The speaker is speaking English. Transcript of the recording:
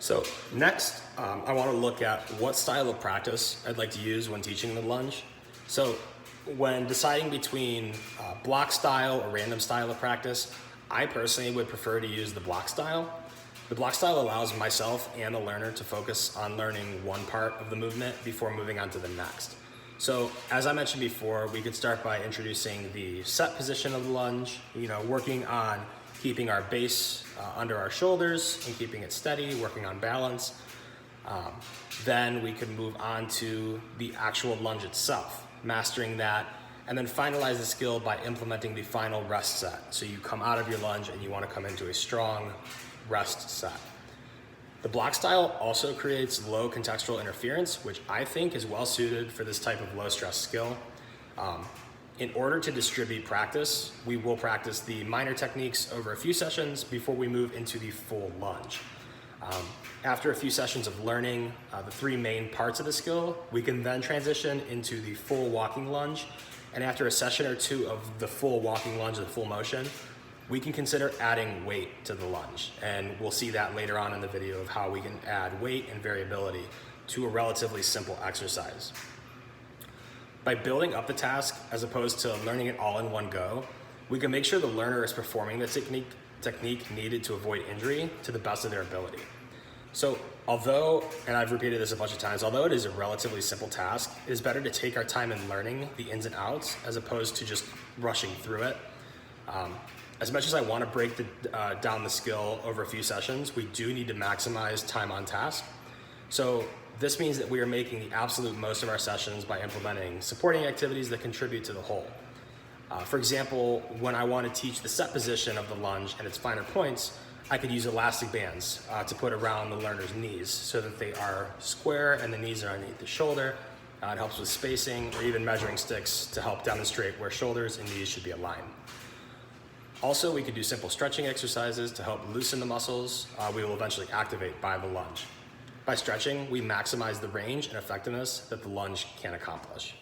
So next, I want to look at what style of practice I'd like to use when teaching the lunge. So when deciding between block style or random style of practice, I personally would prefer to use the block style. The block style allows myself and the learner to focus on learning one part of the movement before moving on to the next. So as I mentioned before, we could start by introducing the set position of the lunge, working on keeping our base under our shoulders and keeping it steady, working on balance. Then we could move on to the actual lunge itself, mastering that, and then finalize the skill by implementing the final rest set. So you come out of your lunge and you want to come into a strong rest set. The block style also creates low contextual interference, which I think is well suited for this type of low stress skill. In order to distribute practice, we will practice the minor techniques over a few sessions before we move into the full lunge. After a few sessions of learning the three main parts of the skill, we can then transition into the full walking lunge. And after a session or two of the full walking lunge, the full motion, we can consider adding weight to the lunge. And we'll see that later on in the video of how we can add weight and variability to a relatively simple exercise. By building up the task as opposed to learning it all in one go, we can make sure the learner is performing the technique needed to avoid injury to the best of their ability. So although, and I've repeated this a bunch of times, although it is a relatively simple task, it is better to take our time in learning the ins and outs as opposed to just rushing through it. As much as I want to break down the skill over a few sessions, we do need to maximize time on task. So this means that we are making the absolute most of our sessions by implementing supporting activities that contribute to the whole. For example, when I want to teach the set position of the lunge and its finer points, I could use elastic bands to put around the learner's knees so that they are square and the knees are underneath the shoulder. It helps with spacing, or even measuring sticks to help demonstrate where shoulders and knees should be aligned. Also, we could do simple stretching exercises to help loosen the muscles we will eventually activate by the lunge. By stretching, we maximize the range and effectiveness that the lunge can accomplish.